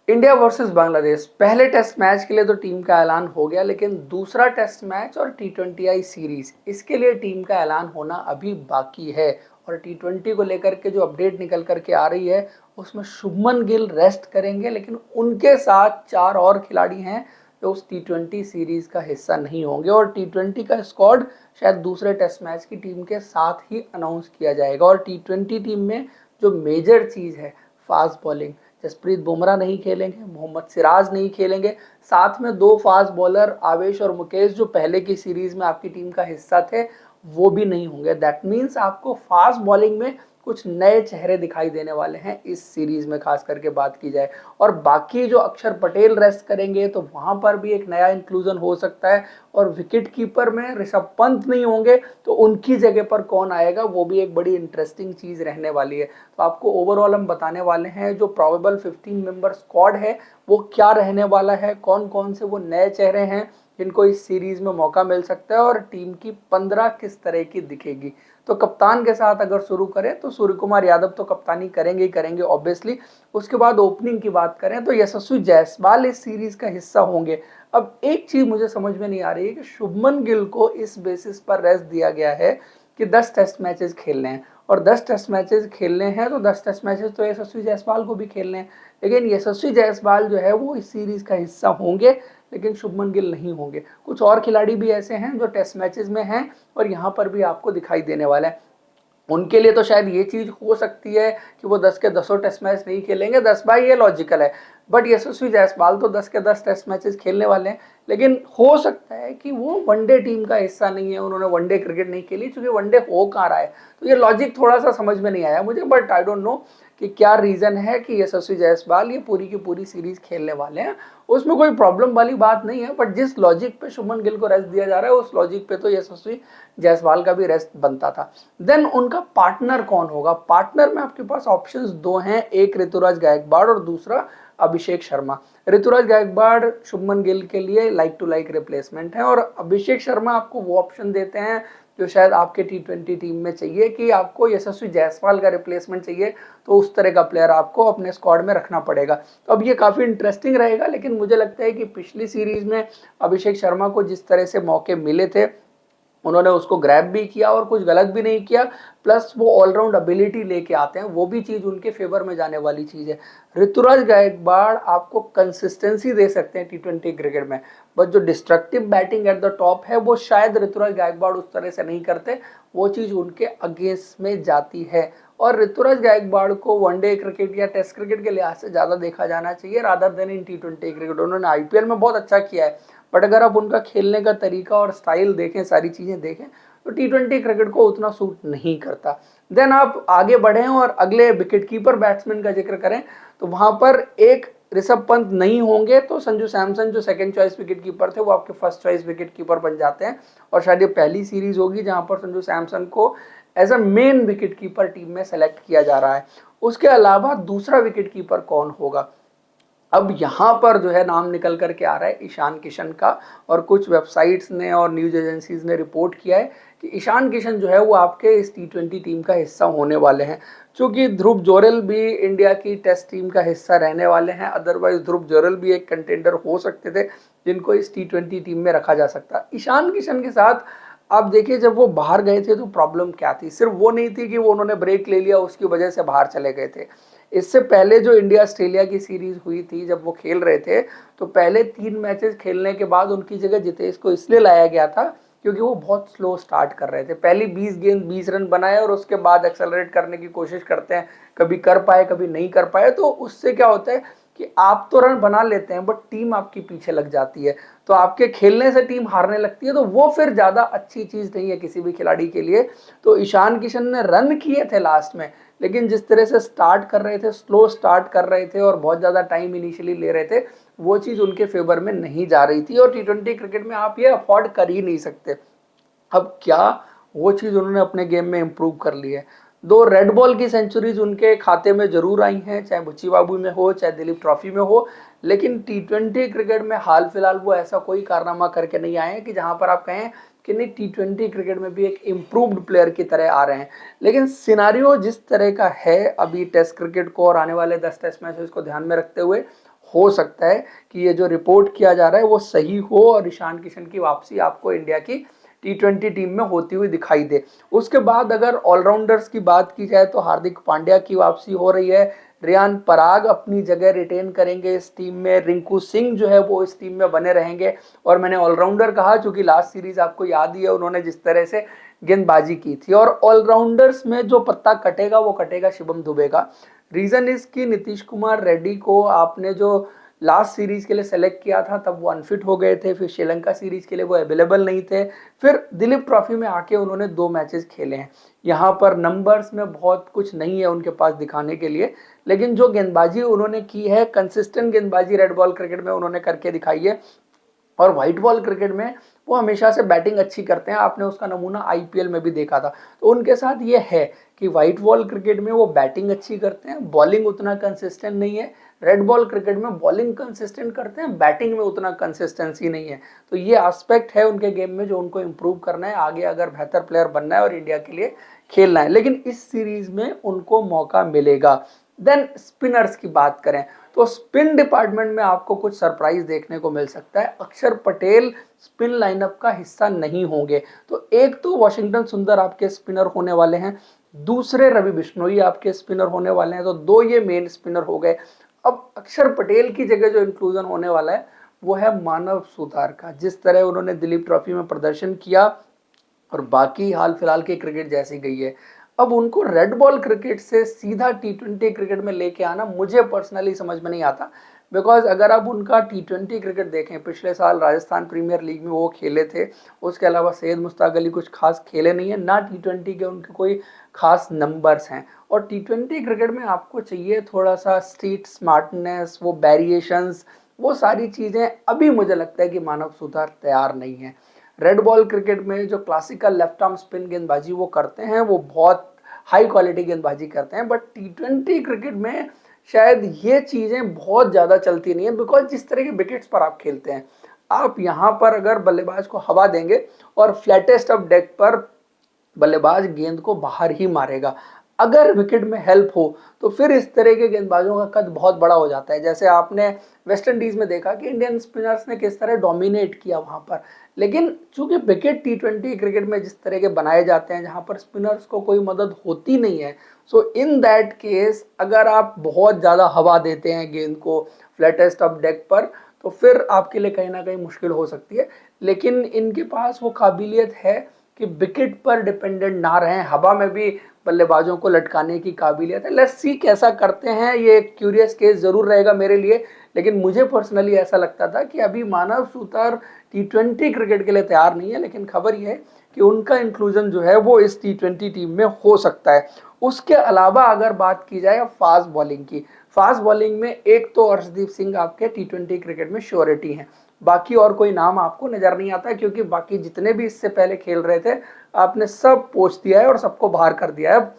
India versus Bangladesh पहले test match के लिए तो टीम का ऐलान हो गया, लेकिन दूसरा टेस्ट मैच और टी20आई सीरीज इसके लिए टीम का ऐलान होना अभी बाकी है। और टी20 को लेकर के जो अपडेट निकल करके आ रही है उसमें शुभमन गिल रेस्ट करेंगे, लेकिन उनके साथ 4 और खिलाड़ी हैं जो उस टी20 सीरीज का हिस्सा नहीं होंगे। और टी20 का स्क्वाड शायद दूसरे टेस्ट मैच की टीम के साथ ही अनाउंस किया जाएगा। और टी20 टीम में जो मेजर चीज़ है फास्ट बॉलिंग, जसप्रीत बुमराह नहीं खेलेंगे, मोहम्मद सिराज नहीं खेलेंगे, साथ में 2 फास्ट बॉलर आवेश और मुकेश जो पहले की सीरीज में आपकी टीम का हिस्सा थे वो भी नहीं होंगे। दैट मीन्स आपको फास्ट बॉलिंग में कुछ नए चेहरे दिखाई देने वाले हैं इस सीरीज में, खास करके बात की जाए। और बाकी जो अक्षर पटेल रेस्ट करेंगे तो वहां पर भी एक नया इंक्लूजन हो सकता है। और विकेट कीपर में ऋषभ पंत नहीं होंगे तो उनकी जगह पर कौन आएगा, वो भी एक बड़ी इंटरेस्टिंग चीज रहने वाली है। तो आपको ओवरऑल हम बताने वाले हैं जो प्रोबेबल 15 मेंबर स्क्वाड है वो क्या रहने वाला है, कौन कौन से वो नए चेहरे हैं जिनको इस सीरीज में मौका मिल सकता है, और टीम की 15 किस तरह की दिखेगी। तो कप्तान के साथ अगर शुरू करें तो सूर्य कुमार यादव तो कप्तानी करेंगे ही करेंगे ऑब्वियसली। उसके बाद ओपनिंग की बात करें तो यशस्वी जायसवाल इस सीरीज का हिस्सा होंगे। अब एक चीज मुझे समझ में नहीं आ रही है कि शुभमन गिल को इस बेसिस पर रेस्ट दिया गया है कि 10 टेस्ट मैचेस खेलने हैं, और 10 टेस्ट मैचेस खेलने हैं तो 10 टेस्ट मैचेस तो यशस्वी जायसवाल को भी खेलने हैं। लेकिन यशस्वी जायसवाल जो है वो इस सीरीज का हिस्सा होंगे, लेकिन शुभमन गिल नहीं होंगे। कुछ और खिलाड़ी भी ऐसे हैं जो टेस्ट मैचेस में हैं और यहाँ पर भी आपको दिखाई देने वाला है। उनके लिए तो शायद ये चीज हो सकती है कि वो 10 के 10 टेस्ट मैच नहीं खेलेंगे, 10 बाई ये लॉजिकल है। बट यशस्वी जायसवाल तो 10 के 10 टेस्ट मैचेस खेलने वाले हैं, लेकिन हो सकता है कि वो वनडे टीम का हिस्सा नहीं है, उन्होंने वनडे क्रिकेट नहीं खेली, क्योंकि वनडे हो कहाँ रहा है। तो ये लॉजिक थोड़ा सा समझ में नहीं आया मुझे, बट आई डोंट नो कि क्या रीजन है कि यशस्वी जायसवाल ये पूरी की पूरी सीरीज खेलने वाले हैं। उसमें कोई प्रॉब्लम वाली बात नहीं है, बट जिस लॉजिक पे शुभमन गिल को रेस्ट दिया जा रहा है उस लॉजिक पे तो यशस्वी जायसवाल का भी रेस्ट बनता था। देन उनका पार्टनर कौन होगा? पार्टनर में आपके पास ऑप्शंस 2 हैं, एक ऋतुराज गायकवाड़ और दूसरा अभिषेक शर्मा। ऋतुराज गायकवाड़ शुभमन गिल के लिए लाइक टू लाइक रिप्लेसमेंट है, और अभिषेक शर्मा आपको वो ऑप्शन देते हैं जो शायद आपके टी20 टीम में चाहिए कि आपको यशस्वी जायसवाल का रिप्लेसमेंट चाहिए, तो उस तरह का प्लेयर आपको अपने स्क्वाड में रखना पड़ेगा। तो अब ये काफ़ी इंटरेस्टिंग रहेगा, लेकिन मुझे लगता है कि पिछली सीरीज में अभिषेक शर्मा को जिस तरह से मौके मिले थे उन्होंने उसको ग्रैब भी किया और कुछ गलत भी नहीं किया, प्लस वो ऑलराउंड एबिलिटी लेके आते हैं, वो भी चीज़ उनके फेवर में जाने वाली चीज़ है। ऋतुराज गायकवाड़ आपको कंसिस्टेंसी दे सकते हैं टी20 क्रिकेट में, बट जो destructive batting at the top है वो शायद ऋतुराज गायकवाड़ उस तरह से नहीं करते, वो चीज़ उनके अगेंस्ट में जाती है। और ऋतुराज गायकवाड़ को वनडे क्रिकेट या टेस्ट क्रिकेट के लिहाज से ज़्यादा देखा जाना चाहिए rather then in T20 cricket. उन्होंने आईपीएल में बहुत अच्छा किया है, बट अगर आप उनका खेलने का तरीका और स्टाइल देखें, सारी चीज़ें देखें, तो टी20 क्रिकेट को उतना सूट नहीं करता। देन आप आगे बढ़ें और अगले विकेट कीपर बैट्समैन का जिक्र करें तो वहां पर एक ऋषभ पंत नहीं होंगे तो संजू सैमसन जो सेकंड चॉइस विकेट कीपर थे वो आपके फर्स्ट चॉइस विकेट कीपर बन जाते हैं। और शायद ये पहली सीरीज होगी जहां पर संजू सैमसन को as a main wicket keeper team में सेलेक्ट किया जा रहा है। उसके अलावा दूसरा विकेट कीपर कौन होगा? अब यहाँ पर जो है नाम निकल करके आ रहा है ईशान किशन का, और कुछ वेबसाइट्स ने और न्यूज एजेंसीज ने रिपोर्ट किया है कि ईशान किशन जो है वो आपके इस टी20 टीम का हिस्सा होने वाले हैं। चूंकि ध्रुव जोरेल भी इंडिया की टेस्ट टीम का हिस्सा रहने वाले हैं, अदरवाइज ध्रुव जोरेल भी एक कंटेंडर हो सकते थे जिनको इस टी20 टीम में रखा जा सकता। ईशान किशन के साथ आप देखिए जब वो बाहर गए थे तो प्रॉब्लम क्या थी, सिर्फ वो नहीं थी कि वो उन्होंने ब्रेक ले लिया उसकी वजह से बाहर चले गए थे। इससे पहले जो इंडिया ऑस्ट्रेलिया की सीरीज हुई थी जब वो खेल रहे थे तो पहले 3 मैचेस खेलने के बाद उनकी जगह जितेश को इसलिए लाया गया था क्योंकि वो बहुत स्लो स्टार्ट कर रहे थे। पहली 20 गेंद 20 रन बनाए और उसके बाद एक्सेलरेट करने की कोशिश करते हैं, कभी कर पाए कभी नहीं कर पाए, तो उससे क्या होता है कि आप तो रन बना लेते हैं बट टीम आपकी पीछे लग जाती है, तो आपके खेलने से टीम हारने लगती है, तो वो फिर ज़्यादा अच्छी चीज़ नहीं है किसी भी खिलाड़ी के लिए। तो ईशान किशन ने रन किए थे लास्ट में, लेकिन जिस तरह से स्टार्ट कर रहे थे, स्लो स्टार्ट कर रहे थे और बहुत ज़्यादा टाइम इनिशियली ले रहे थे, वो चीज़ उनके फेवर में नहीं जा रही थी, और टी20 क्रिकेट में आप ये अफोर्ड कर ही नहीं सकते। अब क्या वो चीज़ उन्होंने अपने गेम में इम्प्रूव कर ली है। 2 रेड बॉल की सेंचुरीज उनके खाते में जरूर आई हैं, चाहे बुच्ची बाबू में हो चाहे दिलीप ट्रॉफी में हो, लेकिन टी20 क्रिकेट में हाल फिलहाल वो ऐसा कोई कारनामा करके नहीं आए हैं कि जहां पर आप कहें कि नहीं टी20 क्रिकेट में भी एक इम्प्रूव्ड प्लेयर की तरह आ रहे हैं। लेकिन सिनारियो जिस तरह का है अभी टेस्ट क्रिकेट को और आने वाले 10 टेस्ट मैचेस को ध्यान में रखते हुए, हो सकता है कि ये जो रिपोर्ट किया जा रहा है वो सही हो और ईशान किशन की वापसी आपको इंडिया की T20 टीम में होती हुई दिखाई दे। उसके बाद अगर ऑलराउंडर्स की बात की जाए तो हार्दिक पांड्या की वापसी हो रही है, रियान पराग अपनी जगह रिटेन करेंगे इस टीम में, रिंकू सिंह जो है वो इस टीम में बने रहेंगे। और मैंने ऑलराउंडर कहा क्योंकि लास्ट सीरीज आपको याद ही है उन्होंने जिस तरह से गेंदबाजी की थी। और ऑलराउंडर्स में जो पत्ता कटेगा वो कटेगा शिवम दुबे का। रीजन इज कि नीतीश कुमार रेड्डी को आपने जो लास्ट सीरीज के लिए सेलेक्ट किया था तब वो अनफिट हो गए थे, फिर श्रीलंका सीरीज के लिए वो अवेलेबल नहीं थे, फिर दिलीप ट्रॉफी में आके उन्होंने 2 मैचेस खेले हैं। यहाँ पर नंबर्स में बहुत कुछ नहीं है उनके पास दिखाने के लिए, लेकिन जो गेंदबाजी उन्होंने की है, कंसिस्टेंट गेंदबाजी रेड बॉल क्रिकेट में उन्होंने करके दिखाई है। और व्हाइट बॉल क्रिकेट में वो हमेशा से बैटिंग अच्छी करते हैं, आपने उसका नमूना आईपीएल में भी देखा था। तो उनके साथ ये है कि व्हाइट बॉल क्रिकेट में वो बैटिंग अच्छी करते हैं, बॉलिंग उतना कंसिस्टेंट नहीं है। रेड बॉल क्रिकेट में बॉलिंग कंसिस्टेंट करते हैं, बैटिंग में उतना कंसिस्टेंसी नहीं है। तो ये एस्पेक्ट है उनके गेम में जो उनको इम्प्रूव करना है, आगे अगर बेहतर प्लेयर बनना है और इंडिया के लिए खेलना है। लेकिन इस सीरीज में उनको मौका मिलेगा। देन स्पिनर्स की बात करें तो स्पिन डिपार्टमेंट में आपको कुछ सरप्राइज देखने को मिल सकता है। अक्षर पटेल स्पिन लाइनअप का हिस्सा नहीं होंगे। तो एक तो वॉशिंगटन सुंदर आपके स्पिनर होने वाले हैं, दूसरे रवि बिश्नोई आपके स्पिनर होने वाले हैं। तो 2 ये मेन स्पिनर हो गए। अब अक्षर पटेल की जगह जो इंक्लूजन होने वाला है वो है मानव सुतार का। जिस तरह उन्होंने दिलीप ट्रॉफी में प्रदर्शन किया और बाकी हाल फिलहाल की क्रिकेट जैसी गई है, अब उनको रेड बॉल क्रिकेट से सीधा T20 क्रिकेट में लेके आना मुझे पर्सनली समझ में नहीं आता। बिकॉज अगर आप उनका T20 क्रिकेट देखें, पिछले साल राजस्थान प्रीमियर लीग में वो खेले थे, उसके अलावा सैयद मुश्ताक अली कुछ खास खेले नहीं है, ना T20 के उनके कोई खास नंबर्स हैं। और T20 क्रिकेट में आपको चाहिए थोड़ा सा स्ट्रीट स्मार्टनेस, वो वेरिएशंस, वो सारी चीज़ें अभी मुझे लगता है कि मानव सुतार तैयार नहीं है। रेड बॉल क्रिकेट में जो क्लासिकल लेफ्ट आर्म स्पिन गेंदबाजी वो करते हैं वो बहुत हाई क्वालिटी गेंदबाजी करते हैं, बट T20 क्रिकेट में शायद ये चीज़ें बहुत ज़्यादा चलती नहीं है। बिकॉज जिस तरह के विकेट्स पर आप खेलते हैं, आप यहाँ पर अगर बल्लेबाज को हवा देंगे और फ्लैटेस्ट ऑफ डेक पर बल्लेबाज गेंद को बाहर ही मारेगा। अगर विकेट में हेल्प हो तो फिर इस तरह के गेंदबाजों का कद बहुत बड़ा हो जाता है। जैसे आपने वेस्ट इंडीज में देखा कि इंडियन स्पिनर्स ने किस तरह डोमिनेट किया वहां पर। लेकिन चूंकि विकेट T20 क्रिकेट में जिस तरह के बनाए जाते हैं जहां पर स्पिनर्स को कोई मदद होती नहीं है, सो इन दैट केस अगर आप बहुत ज़्यादा हवा देते हैं गेंद को फ्लैटेस्ट ऑफ डेक पर तो फिर आपके लिए कहीं ना कहीं मुश्किल हो सकती है। लेकिन इनके पास वो काबिलियत है कि विकेट पर डिपेंडेंट ना रहें, हवा में भी बल्लेबाजों को लटकाने की काबिलियत है। लेट्स सी कैसा करते हैं, ये एक क्यूरियस केस जरूर रहेगा मेरे लिए। लेकिन मुझे पर्सनली ऐसा लगता था कि अभी मानव सुतार T20 क्रिकेट के लिए तैयार नहीं है, लेकिन खबर ये है कि उनका इंक्लूजन जो है वो इस T20 टीम में हो सकता है। उसके अलावा अगर बात की जाए फास्ट बॉलिंग की, फास्ट बॉलिंग में एक तो अर्शदीप सिंह आपके T20 क्रिकेट में श्योरिटी हैं, बाकी और कोई नाम आपको नजर नहीं आता क्योंकि बाकी जितने भी इससे पहले खेल रहे थे आपने सब पोच दिया है और सबको बाहर कर दिया है।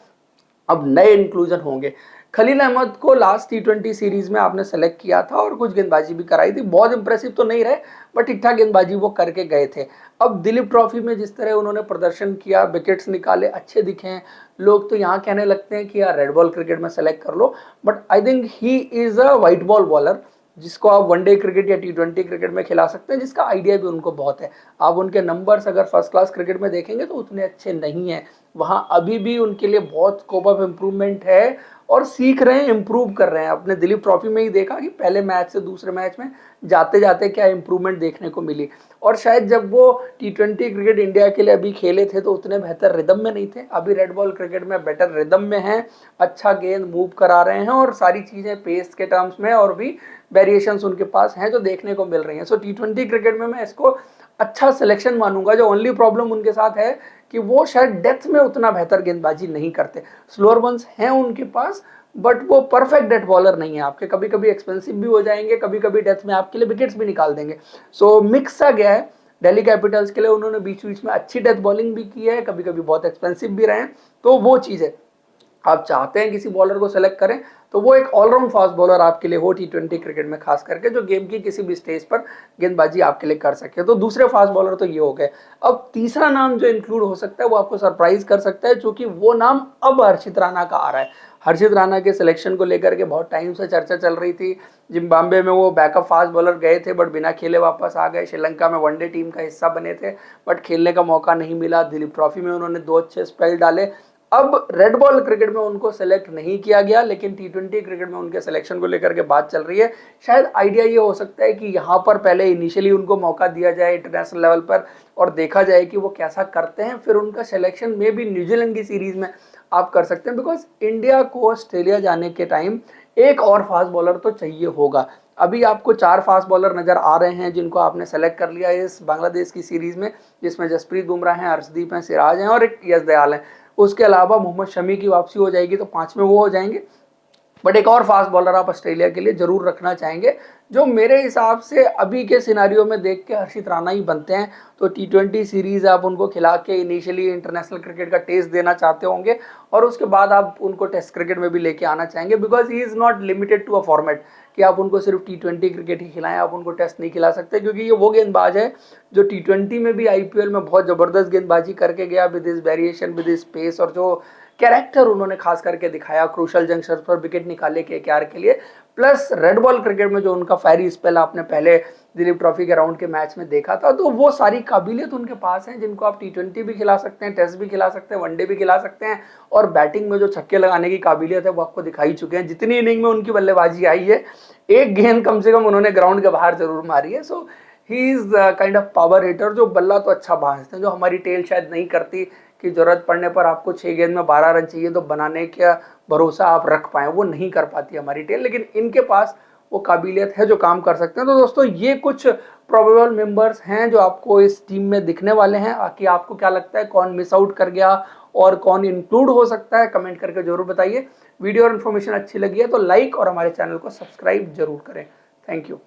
अब नए इंक्लूजन होंगे। खलील अहमद को लास्ट T20 सीरीज में आपने सेलेक्ट किया था और कुछ गेंदबाजी भी कराई थी, बहुत इंप्रेसिव तो नहीं रहे बट ठीक ठाक गेंदबाजी वो करके गए थे। अब दिलीप ट्रॉफी में जिस तरह उन्होंने प्रदर्शन किया, विकेट्स निकाले, अच्छे दिखे हैं, लोग तो यहाँ कहने लगते हैं कि यार रेड बॉल क्रिकेट में सेलेक्ट कर लो। But I think he is a white ball bowler जिसको आप वनडे क्रिकेट या T20 क्रिकेट में खिला सकते हैं, जिसका आइडिया भी उनको बहुत है। आप उनके नंबर्स अगर फर्स्ट क्लास क्रिकेट में देखेंगे तो उतने अच्छे नहीं हैं, वहाँ अभी भी उनके लिए बहुत स्कोप ऑफ इम्प्रूवमेंट है और सीख रहे हैं, इम्प्रूव कर रहे हैं। अपने दिलीप ट्रॉफी में ही देखा कि पहले मैच से दूसरे मैच में जाते जाते क्या इम्प्रूवमेंट देखने को मिली। और शायद जब वो T20 क्रिकेट इंडिया के लिए अभी खेले थे तो उतने बेहतर रिदम में नहीं थे, अभी रेड बॉल क्रिकेट में बेटर रिदम में हैं, अच्छा गेंद मूव करा रहे हैं और सारी चीज़ें पेस के टर्म्स में और भी वेरिएशंस उनके पास हैं जो देखने को मिल रही हैं। सो T20 क्रिकेट में मैं इसको अच्छा सिलेक्शन मानूंगा। जो ओनली प्रॉब्लम उनके साथ है कि वो शायद डेथ में उतना बेहतर गेंदबाजी नहीं करते, स्लोअर वंस हैं उनके पास बट वो परफेक्ट डेथ बॉलर नहीं है। आपके कभी कभी एक्सपेंसिव भी हो जाएंगे, कभी कभी डेथ में आपके लिए विकेट्स भी निकाल देंगे। सो मिक्स सा गया है। दिल्ली कैपिटल्स के लिए उन्होंने बीच बीच में अच्छी डेथ बॉलिंग भी की है, कभी कभी बहुत एक्सपेंसिव भी रहे हैं। तो वो चीज़ है, आप चाहते हैं किसी बॉलर को सेलेक्ट करें तो वो एक ऑलराउंड फास्ट बॉलर आपके लिए हो टी20 क्रिकेट में, खास करके जो गेम की किसी भी स्टेज पर गेंदबाजी आपके लिए कर सके। तो दूसरे फास्ट बॉलर तो ये हो गए। अब तीसरा नाम जो इंक्लूड हो सकता है वो आपको सरप्राइज कर सकता है, क्योंकि वो नाम अब हर्षित राणा का आ रहा है। हर्षित राणा के सिलेक्शन को लेकर के बहुत टाइम से चर्चा चल रही थी। जिम्बाब्वे में वो बैकअप फास्ट बॉलर गए थे, बट बिना खेले वापस आ गए। श्रीलंका में वनडे टीम का हिस्सा बने थे, बट खेलने का मौका नहीं मिला। दिलीप ट्रॉफी में उन्होंने 2 अच्छे स्पेल डाले। अब रेड बॉल क्रिकेट में उनको सेलेक्ट नहीं किया गया, लेकिन टी20 क्रिकेट में उनके सिलेक्शन को लेकर के बात चल रही है। शायद आइडिया ये हो सकता है कि यहाँ पर पहले इनिशियली उनको मौका दिया जाए इंटरनेशनल लेवल पर, और देखा जाए कि वो कैसा करते हैं, फिर उनका सिलेक्शन में भी न्यूजीलैंड की सीरीज में आप कर सकते हैं। बिकॉज इंडिया को ऑस्ट्रेलिया जाने के टाइम एक और फास्ट बॉलर तो चाहिए होगा। अभी आपको 4 फास्ट बॉलर नजर आ रहे हैं जिनको आपने सेलेक्ट कर लिया है इस बांग्लादेश की सीरीज में, जिसमें जसप्रीत बुमराह हैं, हर्षदीप हैं, सिराज हैं और एक यश दयाल हैं। उसके अलावा मोहम्मद शमी की वापसी हो जाएगी तो 5 में वो हो जाएंगे। बट एक और फास्ट बॉलर आप ऑस्ट्रेलिया के लिए जरूर रखना चाहेंगे, जो मेरे हिसाब से अभी के सिनारियो में देख के हर्षित राणा ही बनते हैं। तो टी20 सीरीज आप उनको खिला के इनिशियली इंटरनेशनल क्रिकेट का टेस्ट देना चाहते होंगे, और उसके बाद आप उनको टेस्ट क्रिकेट में भी लेके आना चाहेंगे। Because he is not limited to a format कि आप उनको सिर्फ टी20 क्रिकेट ही खिलाएं, आप उनको टेस्ट नहीं खिला सकते, क्योंकि ये वो गेंदबाज है जो टी20 में भी आईपीएल में बहुत ज़बरदस्त गेंदबाजी करके गया, विद इस वेरिएशन, विद इस पेस, और जो कैरेक्टर उन्होंने खास करके दिखाया क्रूशल जंक्शन पर विकेट निकाले केकेआर के लिए। प्लस रेड बॉल क्रिकेट में जो उनका फायरी स्पेल आपने पहले दिलीप ट्रॉफी के राउंड के मैच में देखा था, तो वो सारी काबिलियत उनके पास है जिनको आप टी20 भी खिला सकते हैं, टेस्ट भी खिला सकते हैं, वनडे भी खिला सकते हैं। और बैटिंग में जो छक्के लगाने की काबिलियत है वो आपको दिखाई चुके हैं। जितनी इनिंग में उनकी बल्लेबाजी आई है, एक गेंद कम से कम उन्होंने ग्राउंड के बाहर जरूर मारी है। So he is kind of power hitter, जो बल्ला तो अच्छा भांजते हैं, जो हमारी टेल शायद नहीं करती कि जरूरत पड़ने पर आपको 6 गेंद में 12 रन चाहिए तो बनाने का भरोसा आप रख पाए, वो नहीं कर पाती हमारी टेल। लेकिन इनके पास वो काबिलियत है जो काम कर सकते हैं। तो दोस्तों ये कुछ प्रोबेबल मेंबर्स हैं जो आपको इस टीम में दिखने वाले हैं। कि आपको क्या लगता है कौन मिस आउट कर गया और कौन इंक्लूड हो सकता है, कमेंट करके जरूर बताइए। वीडियो और इन्फॉर्मेशन अच्छी लगी है तो लाइक और हमारे चैनल को सब्सक्राइब जरूर करें। Thank you.